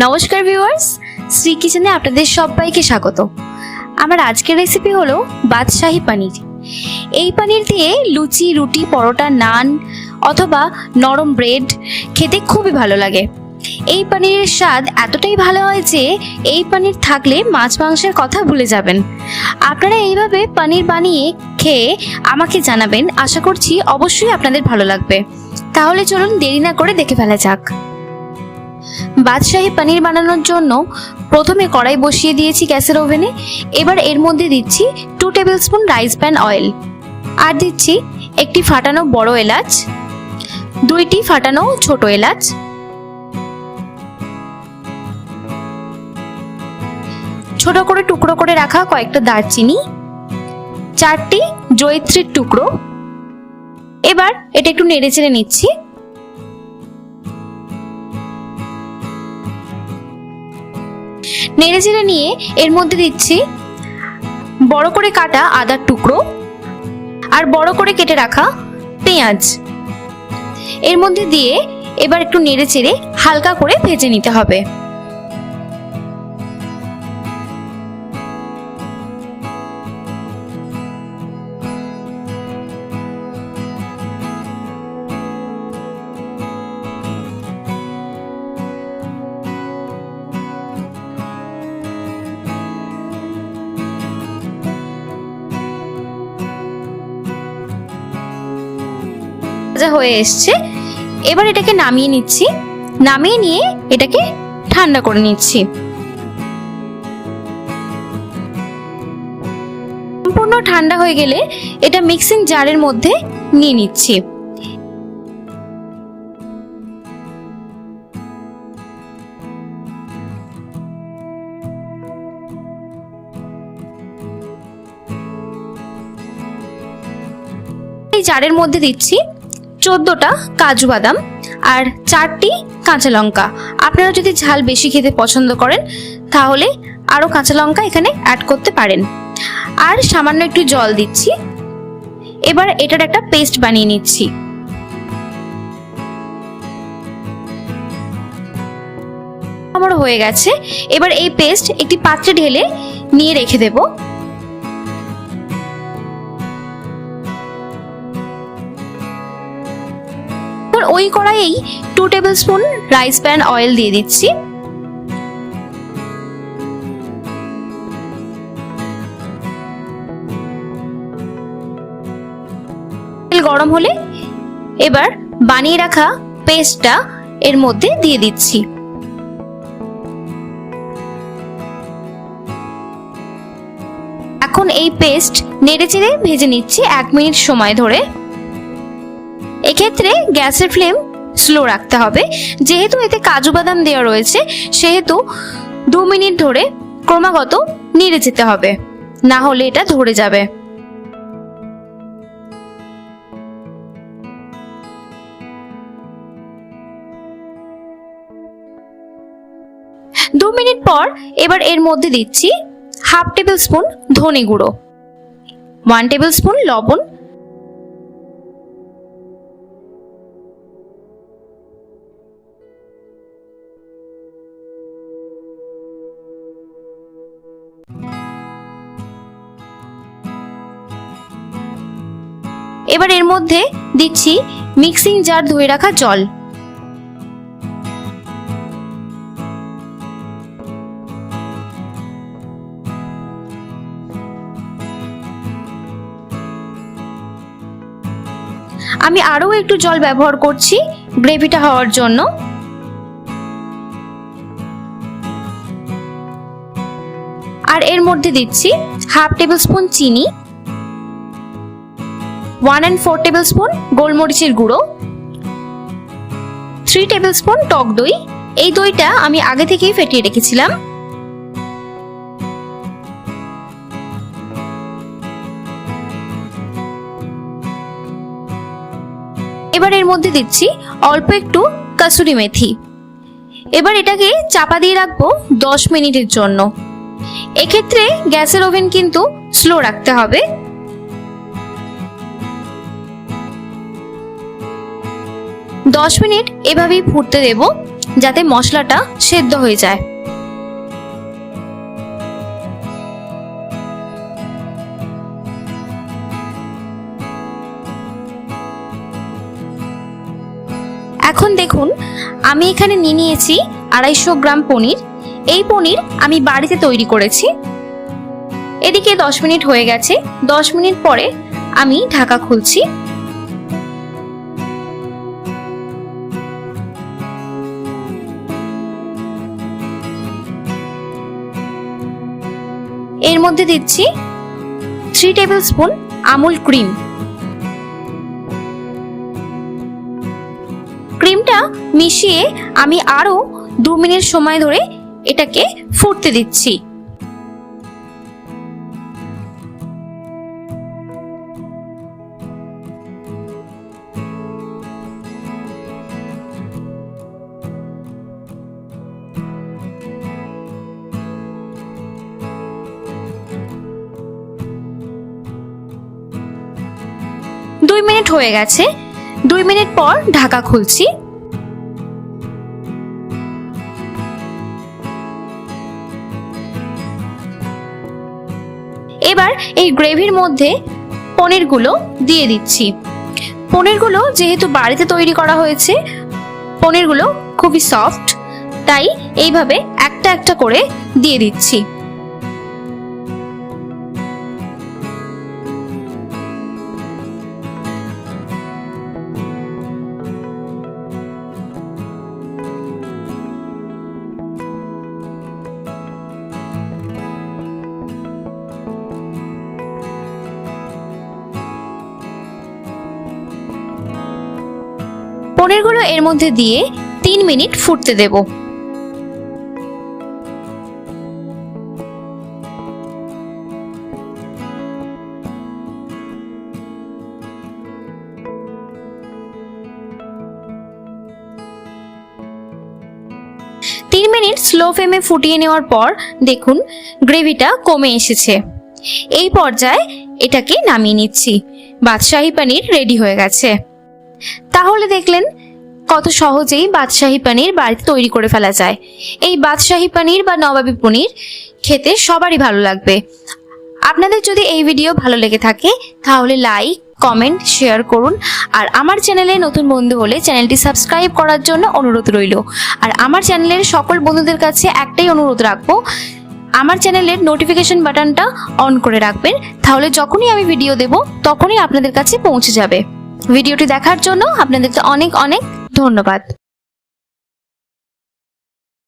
নমস্কার ভিউয়ার্স, শ্রী কিচেনে আপনাদের সবাইকে স্বাগত। আমার আজকের রেসিপি হলো বাদশাহী পানির। এই পানির দিয়ে লুচি, রুটি, পরোটা, নান অথবা নরম ব্রেড খেতে খুবই ভালো লাগে। এই পানিরের স্বাদ এতটাই ভালো হয় যে এই পানির থাকলে মাছ মাংসের কথা ভুলে যাবেন। আপনারা এইভাবে পানির বানিয়ে খেয়ে আমাকে জানাবেন। আশা করছি অবশ্যই আপনাদের ভালো লাগবে। তাহলে চলুন দেরি না করে দেখে ফেলা যাক। বাদশাহী পানির বানানোর জন্য প্রথমে কড়াই বসিয়ে দিয়েছি গ্যাসের ওভেনে। এবার এর মধ্যে দিচ্ছি 2 tablespoon rice bran oil, আর দিচ্ছি একটি ফাটানো বড় এলাচ, 2টি ফাটানো ছোট এলাচ, ছোট করে টুকরো করে রাখা কয়েকটা দারচিনি, 4টি জয়িত্রীর টুকরো। এবার এটা একটু নেড়ে চেড়ে নিচ্ছি। নেড়ে চেড়ে নিয়ে এর মধ্যে দিচ্ছি বড় করে কাটা আদার টুকরো আর বড় করে কেটে রাখা পেঁয়াজ। এর মধ্যে দিয়ে এবার একটু নেড়ে চেড়ে হালকা করে ভেজে নিতে হবে। ভাজা হয়ে এসছে, এবার এটাকে নামিয়ে নিচ্ছি। নামিয়ে নিয়ে এটাকে ঠান্ডা করে নিচ্ছি। সম্পূর্ণ ঠান্ডা হয়ে গেলে এটা মিক্সিং জারের মধ্যে নিয়ে নিচ্ছি। এই জারের মধ্যে দিচ্ছি 14টা কাজু বাদাম আর 4টি কাঁচা লঙ্কা। আপনারা যদি ঝাল বেশি খেতে পছন্দ করেন তাহলে আরো কাঁচা লঙ্কা এখানে অ্যাড করতে পারেন। আর সামান্য একটু জল দিচ্ছি। এবার এটার একটা পেস্ট বানিয়ে নিচ্ছি। আমার হয়ে গেছে। এবার এই পেস্ট একটি পাত্রে ঢেলে নিয়ে রেখে দেব। ওই কড়াইয়েই 2 tablespoon rice bran oil দিয়ে দিচ্ছি। তেল গরম হলে এবার বানিয়ে রাখা পেস্টটা এর মধ্যে দিয়ে দিচ্ছি। এখন এই পেস্ট নেড়েচেড়ে ভেজে নিচ্ছি 1 মিনিট সময় ধরে। এক্ষেত্রে গ্যাসের ফ্লেম স্লো রাখতে হবে। যেহেতু এতে কাজু বাদাম দেওয়া রয়েছে সেহেতু 2 মিনিট ধরে ক্রমাগত নেড়ে যেতে হবে, না হলে এটা ধরে যাবে। দু মিনিট পর এবার এর মধ্যে দিচ্ছি 1/2 টেবিল স্পুন ধনে গুঁড়ো, 1 টেবিল স্পুন লবণ, এবার এর মধ্যে দিচ্ছি মিক্সিং জার ধুয়ে রাখা জল। আমি আরো একটু জল ব্যবহার করছি গ্রেভিটা হওয়ার জন্য। আর এর মধ্যে দিচ্ছি 1/2 টেবিল স্পুন চিনি, 1/4 টেবিল স্পুন গোলমরিচের গুঁড়ো, 3 টেবিল স্পুন টক দই। এই দইটা আমি আগে থেকেই ফেটিয়ে রেখেছিলাম। এবার এর মধ্যে দিচ্ছি অল্প একটু কাসুরি মেথি। এবার এটাকে চাপা দিয়ে রাখবো 10 মিনিটের জন্য। এক্ষেত্রে গ্যাসের ওভেন কিন্তু স্লো রাখতে হবে। 10 মিনিট এভাবেই ফুটতে দেব। যাতে মশলাটা সেদ্ধ হয়ে যায়। এখন দেখুন আমি এখানে নিয়ে নিয়েছি 250 গ্রাম পনির। এই পনির আমি বাড়িতে তৈরি করেছি। এদিকে 10 মিনিট হয়ে গেছে। 10 মিনিট পরে আমি ঢাকা খুলছি। এর মধ্যে দিচ্ছি 3 টেবিল স্পুন আমুল ক্রিম। ক্রিমটা মিশিয়ে আমি আরো 2 মিনিট সময় ধরে এটাকে ফুটতে দিচ্ছি। দুই মিনিট হয়ে গেছে। 2 মিনিট পর ঢাকা খুলছি। এবার এই গ্রেভির মধ্যে পনিরগুলো দিয়ে দিচ্ছি। পনিরগুলো যেহেতু বাড়িতে তৈরি করা হয়েছে, পনিরগুলো খুবই সফট, তাই এইভাবে একটা একটা করে দিয়ে দিচ্ছি। পনিরগুলো এর মধ্যে দিয়ে 3 মিনিট ফুটতে দেব। মিনিট স্লো ফ্লেমে ফুটিয়ে নেওয়ার পর দেখুন গ্রেভিটা কমে এসেছে। এই পর্যায়ে এটাকে নামিয়ে নিচ্ছি। বাদশাহী পনির রেডি হয়ে গেছে। তাহলে দেখলেন কত সহজেই বাদশাহী পনির বাড়িতে তৈরি করে ফেলা যায়। এই বাদশাহী পনির বা নবাবী পনির খেতে সবারই ভালো লাগবে। আপনাদের যদি এই ভিডিও ভালো লেগে থাকে তাহলে লাইক, কমেন্ট, শেয়ার করুন। আর আমার চ্যানেলে নতুন বন্ধু হলে চ্যানেলটি সাবস্ক্রাইব করার জন্য অনুরোধ রইল। আর আমার চ্যানেলের সকল বন্ধুদের কাছে একটাই অনুরোধ রাখবো, আমার চ্যানেলের নোটিফিকেশন বাটনটা অন করে রাখবেন, তাহলে যখনই আমি ভিডিও দেব তখনই আপনাদের কাছে পৌঁছে যাবে। ভিডিওটি দেখার জন্য আপনাদেরকে অনেক অনেক ধন্যবাদ।